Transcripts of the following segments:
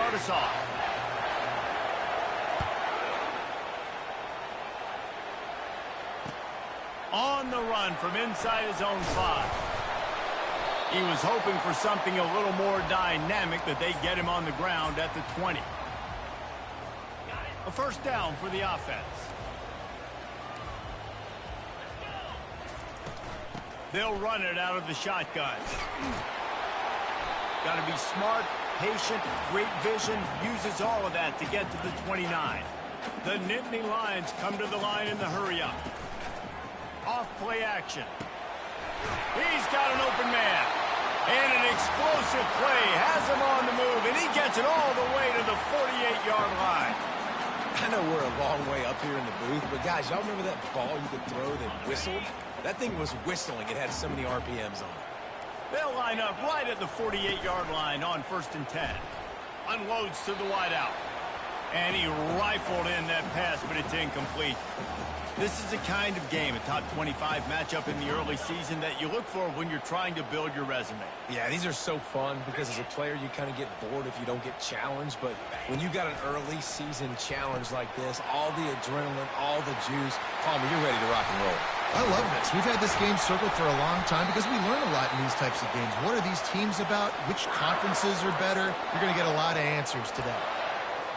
start us off. On the run from inside his own 5. He was hoping for something a little more dynamic, that they get him on the ground at the 20. A first down for the offense. They'll run it out of the shotgun. Got to be smart, patient, great vision, uses all of that to get to the 29. The Nittany Lions come to the line in the hurry-up. Off-play action. He's got an open man. And an explosive play has him on the move, and he gets it all the way to the 48-yard line. I know we're a long way up here in the booth, but guys, y'all remember that ball you could throw that whistled? That thing was whistling. It had so many RPMs on it. They'll line up right at the 48-yard line on 1st and 10. Unloads to the wideout. And he rifled in that pass, but it's incomplete. This is the kind of game, a top 25 matchup in the early season, that you look for when you're trying to build your resume. Yeah, these are so fun because as a player, you kind of get bored if you don't get challenged. But when you got an early season challenge like this, all the adrenaline, all the juice, Palmer, you're ready to rock and roll. I love this. We've had this game circled for a long time because we learn a lot in these types of games. What are these teams about? Which conferences are better? You're going to get a lot of answers today.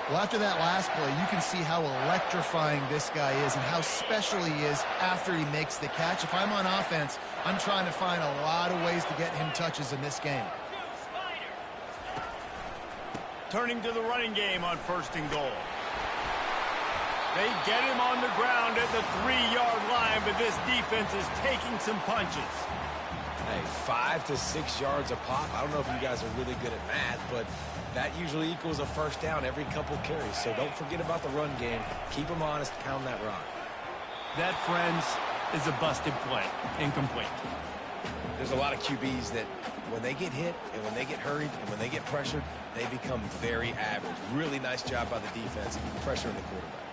Well, after that last play, you can see how electrifying this guy is and how special he is after he makes the catch. If I'm on offense, I'm trying to find a lot of ways to get him touches in this game. Turning to the running game on 1st and goal. They get him on the ground at the 3-yard line, but this defense is taking some punches. Hey, 5 to 6 yards a pop. I don't know if you guys are really good at math, but that usually equals a first down every couple carries. So don't forget about the run game. Keep them honest. Pound that rock. That, friends, is a busted play. Incomplete. There's a lot of QBs that when they get hit and when they get hurried and when they get pressured, they become very average. Really nice job by the defense pressuring the quarterback.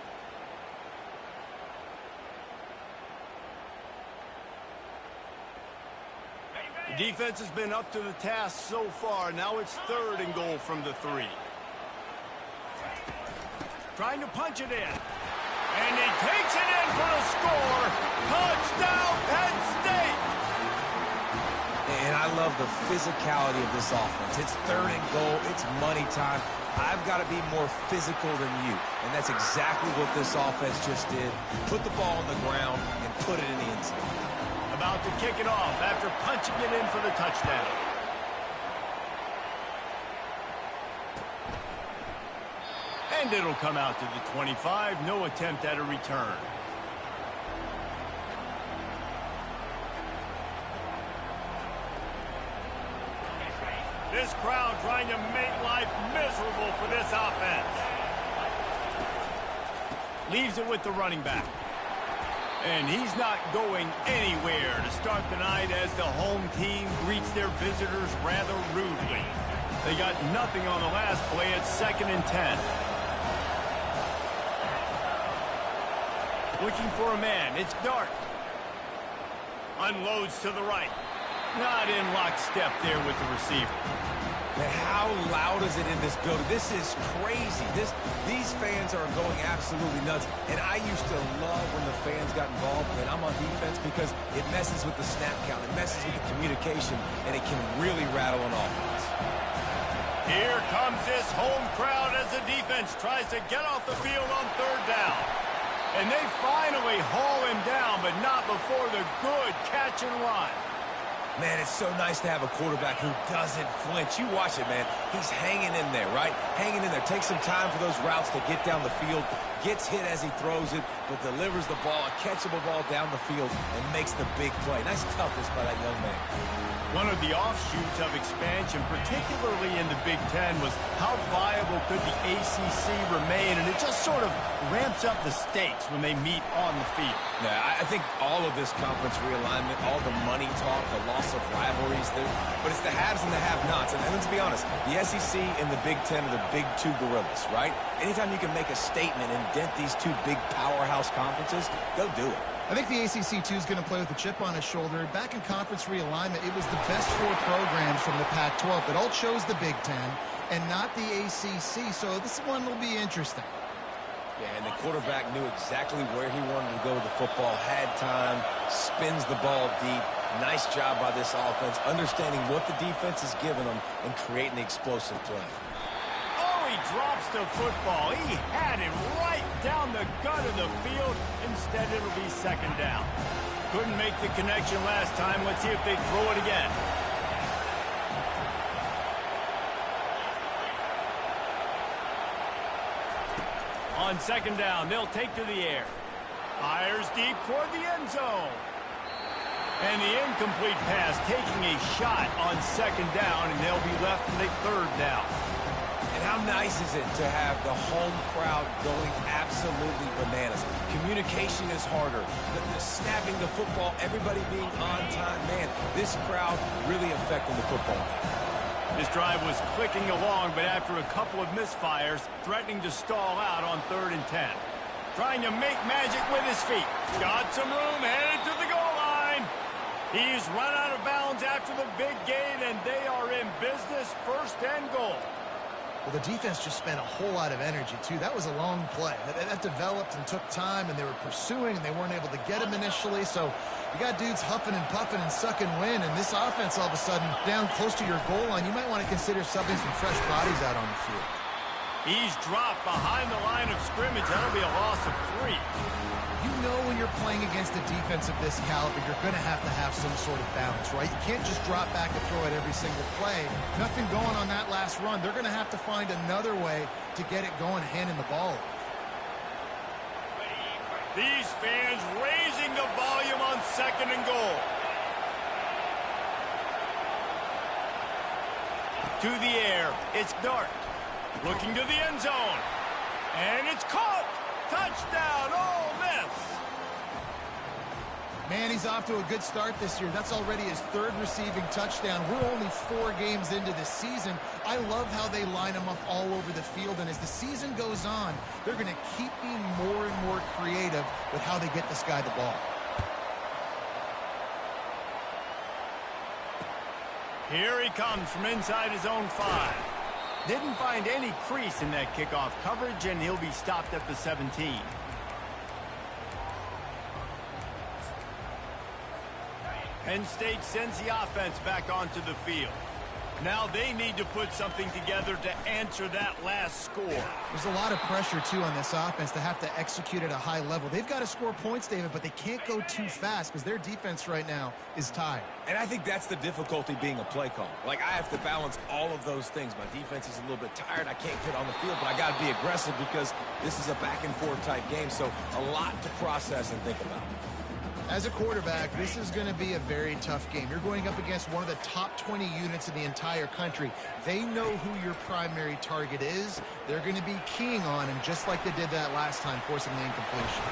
The defense has been up to the task so far. Now it's 3rd and goal from the 3. Trying to punch it in. And he takes it in for the score. Touchdown, Penn State! And I love the physicality of this offense. It's 3rd and goal. It's money time. I've got to be more physical than you. And that's exactly what this offense just did. Put the ball on the ground and put it in the end zone. About to kick it off after punching it in for the touchdown. And it'll come out to the 25. No attempt at a return. This crowd trying to make life miserable for this offense. Leaves it with the running back. And he's not going anywhere to start the night as the home team greets their visitors rather rudely. They got nothing on the last play at 2nd and 10. Looking for a man. It's Dart. Unloads to the right. Not in lockstep there with the receiver. Man, how loud is it in this building? This is crazy. These fans are going absolutely nuts. And I used to love when the fans got involved when I'm on defense because it messes with the snap count. It messes with the communication, and it can really rattle an offense. Here comes this home crowd as the defense tries to get off the field on 3rd down. And they finally haul him down, but not before the good catch and run. Man, it's so nice to have a quarterback who doesn't flinch. You watch it, man. He's hanging in there, right? Hanging in there. Takes some time for those routes to get down the field. Gets hit as he throws it, but delivers the ball, a catchable ball down the field, and makes the big play. Nice toughness by that young man. One of the offshoots of expansion, particularly in the Big Ten, was how viable could the ACC remain, and it just sort of ramps up the stakes when they meet on the field. Yeah, I think all of this conference realignment, all the money talk, the loss of rivalries, but it's the haves and the have-nots. And let's be honest, the SEC and the Big Ten are the big two gorillas, right? Anytime you can make a statement and dent these two big powerhouse conferences, go do it. I think the ACC, too, is going to play with a chip on his shoulder. Back in conference realignment, it was the best 4 programs from the Pac-12 that all chose the Big Ten. and not the ACC, so this one will be interesting. Yeah, and the quarterback knew exactly where he wanted to go with the football, had time, spins the ball deep. Nice job by this offense, understanding what the defense is giving them and creating the explosive play. Oh, he drops the football. He had it right down the gut of the field. Instead, it'll be second down. Couldn't make the connection last time. Let's see if they throw it again. On second down, they'll take to the air. Fires deep toward the end zone. And the incomplete pass taking a shot on second down, and they'll be left with a third down. And how nice is it to have the home crowd going absolutely bananas? Communication is harder. The snapping the football, everybody being on time. Man, this crowd really affecting the football game. This drive was clicking along, but after a couple of misfires, threatening to stall out on 3rd and 10. Trying to make magic with his feet. Got some room, headed to the goal line. He's run out of bounds after the big gain, and they are in business, 1st and goal. Well, the defense just spent a whole lot of energy, too. That was a long play. That developed and took time, and they were pursuing, and they weren't able to get him initially. So you got dudes huffing and puffing and sucking wind, and this offense all of a sudden down close to your goal line. You might want to consider subbing some fresh bodies out on the field. He's dropped behind the line of scrimmage. That'll be a loss of 3. You know when you're playing against a defense of this caliber, you're going to have some sort of balance, right? You can't just drop back and throw it every single play. Nothing going on that last run. They're going to have to find another way to get it going, handing the ball off. These fans raising the volume on 2nd and goal. To the air, it's Dart. Looking to the end zone. And it's caught. Touchdown, Ole Miss. Man, he's off to a good start this year. That's already his 3rd receiving touchdown. We're only 4 games into this season. I love how they line him up all over the field. And as the season goes on, they're going to keep being more and more creative with how they get this guy the ball. Here he comes from inside his own 5. Didn't find any crease in that kickoff coverage, and he'll be stopped at the 17. Penn State sends the offense back onto the field. Now they need to put something together to answer that last score. There's a lot of pressure, too, on this offense to have to execute at a high level. They've got to score points, David, but they can't go too fast because their defense right now is tired. And I think that's the difficulty being a play call. Like, I have to balance all of those things. My defense is a little bit tired. I can't get on the field, but I got to be aggressive because this is a back-and-forth type game, so a lot to process and think about. As a quarterback, this is going to be a very tough game. You're going up against one of the top 20 units in the entire country. They know who your primary target is. They're going to be keying on him just like they did that last time, forcing the incompletion.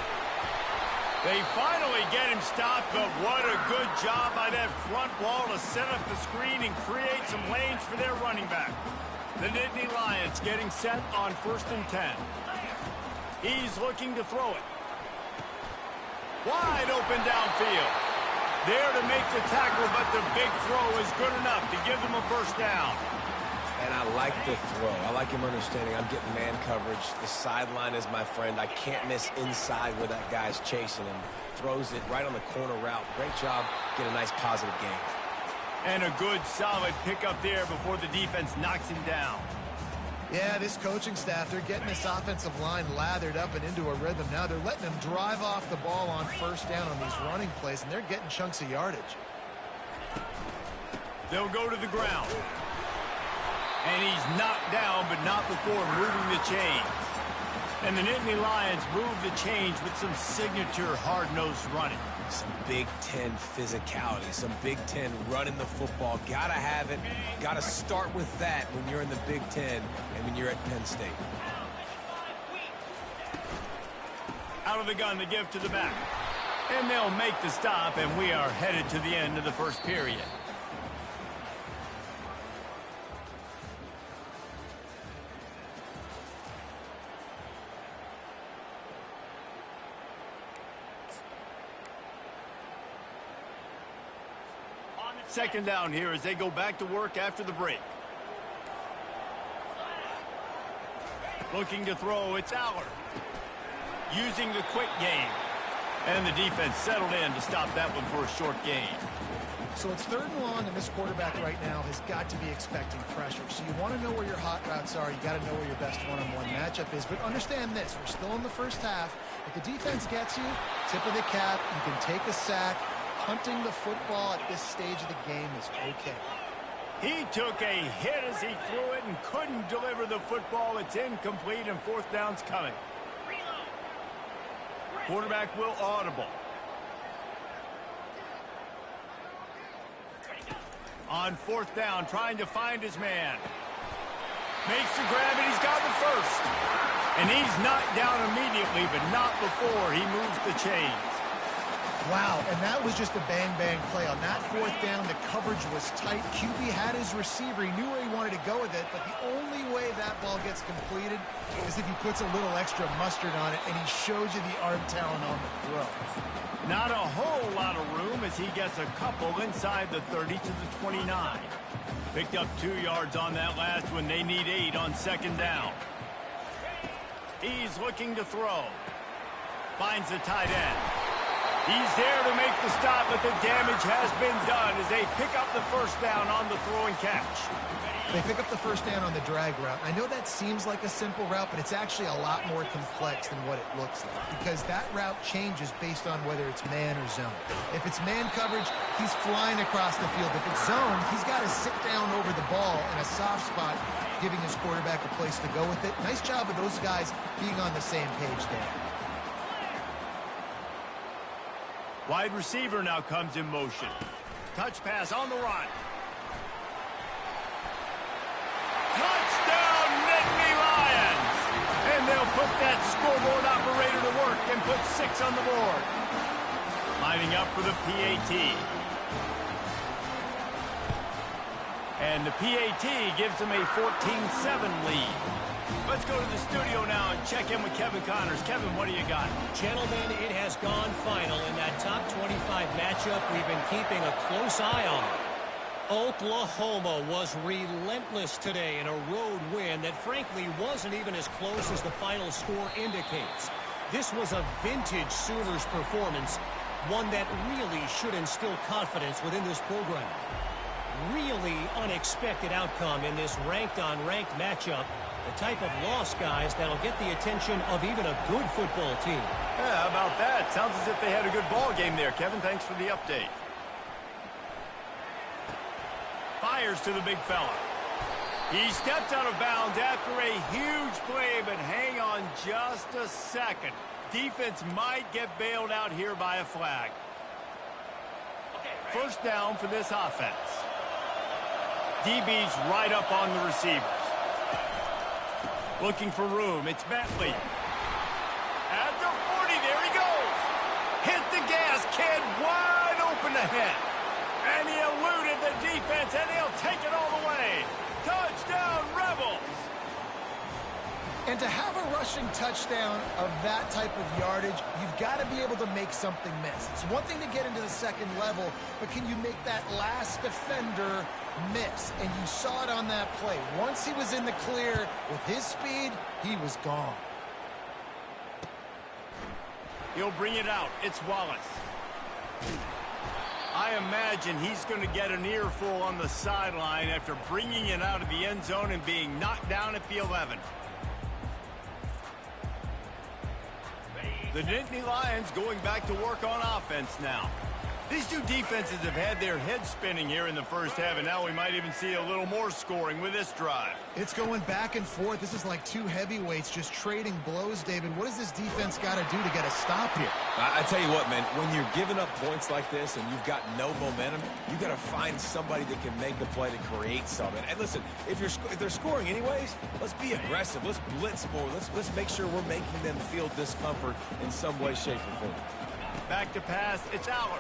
They finally get him stopped, but what a good job by that front wall to set up the screen and create some lanes for their running back. The Nittany Lions getting set on 1st and 10. He's looking to throw it. Wide open downfield. There to make the tackle, but the big throw is good enough to give them a 1st down. And I like the throw. I like him understanding I'm getting man coverage. The sideline is my friend. I can't miss inside where that guy's chasing him. Throws it right on the corner route. Great job. Get a nice positive gain. And a good, solid pickup there before the defense knocks him down. Yeah, this coaching staff, they're getting this offensive line lathered up and into a rhythm. Now they're letting them drive off the ball on 1st down on these running plays, and they're getting chunks of yardage. They'll go to the ground. And he's knocked down, but not before moving the chains. And the Nittany Lions move the chains with some signature hard-nosed running. Some Big Ten physicality, some Big Ten running the football. Gotta have it. Gotta start with that when you're in the Big Ten and when you're at Penn State. Out of the gun to give to the back. And they'll make the stop, and we are headed to the end of the 1st period. Second down here as they go back to work after the break. Looking to throw, it's Aller. Using the quick game. And the defense settled in to stop that one for a short gain. So it's 3rd and long, and this quarterback right now has got to be expecting pressure. So you want to know where your hot routes are. You got to know where your best one-on-one matchup is. But understand this, we're still in the first half. If the defense gets you, tip of the cap, you can take a sack. Punting the football at this stage of the game is okay. He took a hit as he threw it and couldn't deliver the football. It's incomplete, and 4th down's coming. Quarterback will audible. On 4th down, trying to find his man. Makes the grab, and he's got the first. And he's knocked down immediately, but not before he moves the chains. Wow, and that was just a bang-bang play. On that 4th down, the coverage was tight. QB had his receiver. He knew where he wanted to go with it, but the only way that ball gets completed is if he puts a little extra mustard on it, and he shows you the arm talent on the throw. Not a whole lot of room as he gets a couple inside the 30 to the 29. Picked up 2 yards on that last one. They need 8 on 2nd down. He's looking to throw. Finds the tight end. He's there to make the stop, but the damage has been done as they pick up the 1st down on the throw and catch. They pick up the 1st down on the drag route. I know that seems like a simple route, but it's actually a lot more complex than what it looks like because that route changes based on whether it's man or zone. If it's man coverage, he's flying across the field. If it's zone, he's got to sit down over the ball in a soft spot, giving his quarterback a place to go with it. Nice job of those guys being on the same page there. Wide receiver now comes in motion. Touch pass on the run. Touchdown, Nittany Lions! And they'll put that scoreboard operator to work and put 6 on the board. Lining up for the PAT. And the PAT gives them a 14-7 lead. Let's go to the studio now and check in with Kevin Connors. Kevin, what do you got? Gentlemen, it has gone final in that top 25 matchup we've been keeping a close eye on. Oklahoma was relentless today in a road win that frankly wasn't even as close as the final score indicates. This was a vintage Sooners performance, one that really should instill confidence within this program. Really unexpected outcome in this ranked-on-ranked matchup. The type of loss, guys, that'll get the attention of even a good football team. Yeah, how about that? Sounds as if they had a good ball game there, Kevin. Thanks for the update. Fires to the big fella. He steps out of bounds after a huge play, but hang on just a second. Defense might get bailed out here by a flag. 1st down for this offense. DB's right up on the receivers. Looking for room. It's Bentley. At the 40, there he goes. Hit the gas, kid. Wide open ahead. And he eluded the defense, and he'll take it all the way. Touchdown, Rebels. And to have a rushing touchdown of that type of yardage, you've got to be able to make something miss. It's one thing to get into the 2nd level, but can you make that last defender miss? And you saw it on that play. Once he was in the clear with his speed, he was gone. He'll bring it out. It's Wallace. I imagine he's going to get an earful on the sideline after bringing it out of the end zone and being knocked down at the 11. The Nittany Lions going back to work on offense now. These two defenses have had their heads spinning here in the 1st half, and now we might even see a little more scoring with this drive. It's going back and forth. This is like two heavyweights just trading blows, David. What does this defense got to do to get a stop here? I tell you what, man, when you're giving up points like this and you've got no momentum, you got to find somebody that can make the play to create something. And listen, if they're scoring anyways, let's be aggressive. Let's blitz more. Let's make sure we're making them feel discomfort in some way, shape, or form. Back to pass. It's Aller.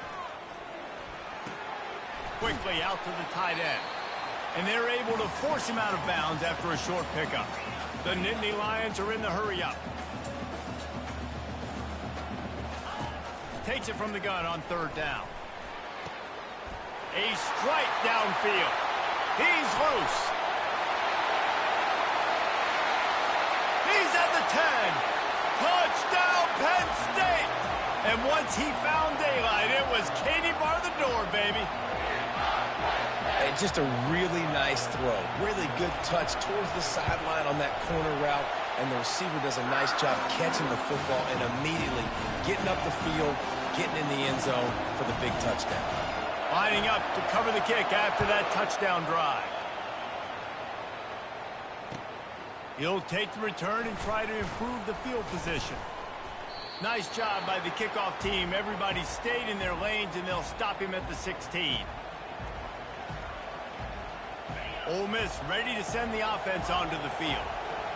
Quickly out to the tight end. And they're able to force him out of bounds after a short pickup. The Nittany Lions are in the hurry-up. Takes it from the gun on 3rd down. A strike downfield. He's loose. He's at the 10. Touchdown, Penn State. And once he found daylight, it was Katie bar the door, baby. And just a really nice throw. Really good touch towards the sideline on that corner route. And the receiver does a nice job catching the football and immediately getting up the field, getting in the end zone for the big touchdown. Lining up to cover the kick after that touchdown drive. He'll take the return and try to improve the field position. Nice job by the kickoff team. Everybody stayed in their lanes, and they'll stop him at the 16. Ole Miss ready to send the offense onto the field.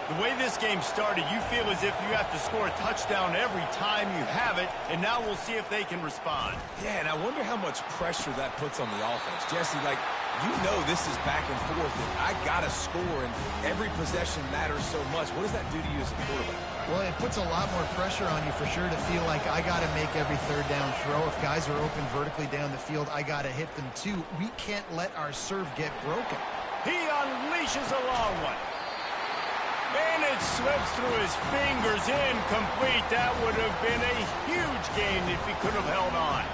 The way this game started, you feel as if you have to score a touchdown every time you have it, and now we'll see if they can respond. Yeah, and I wonder how much pressure that puts on the offense. Jesse, like, you know this is back and forth, and I got to score, and every possession matters so much. What does that do to you as a quarterback? Well, it puts a lot more pressure on you for sure to feel like I got to make every third down throw. If guys are open vertically down the field, I got to hit them too. We can't let our serve get broken. He unleashes a long one. And it slips through his fingers, incomplete. That would have been a huge gain if he could have held on.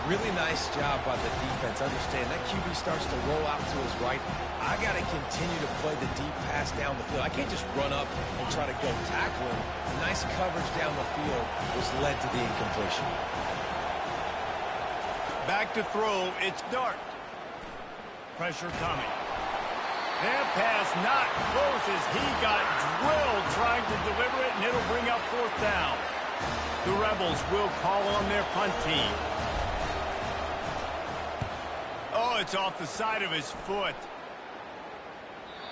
Really nice job by the defense. Understand that QB starts to roll out to his right. I got to continue to play the deep pass down the field. I can't just run up and try to go tackle him. The nice coverage down the field was led to the incompletion. Back to throw. It's Dart. Pressure coming. That pass not close as he got drilled trying to deliver it, and it'll bring up fourth down. The Rebels will call on their punt team. Oh, it's off the side of his foot.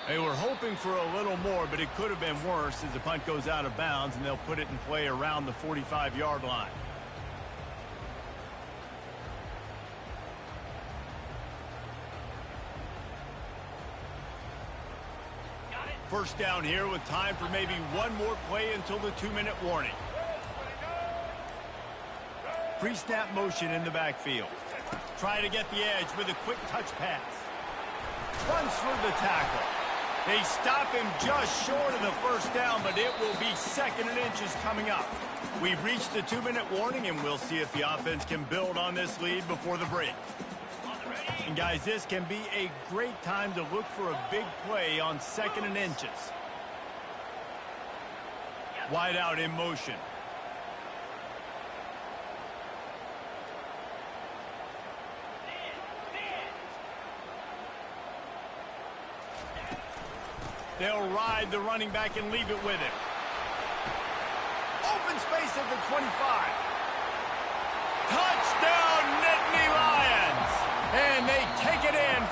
They were hoping for a little more, but it could have been worse as the punt goes out of bounds, and they'll put it in play around the 45-yard line. First down here with time for maybe one more play until the 2-minute warning. Pre-snap motion in the backfield. Try to get the edge with a quick touch pass. Runs for the tackle. They stop him just short of the first down, but it will be 2nd and inches coming up. We've reached the 2-minute warning, and we'll see if the offense can build on this lead before the break. And guys, this can be a great time to look for a big play on 2nd and inches. Wide out in motion. They'll ride the running back and leave it with him. Open space at the 25.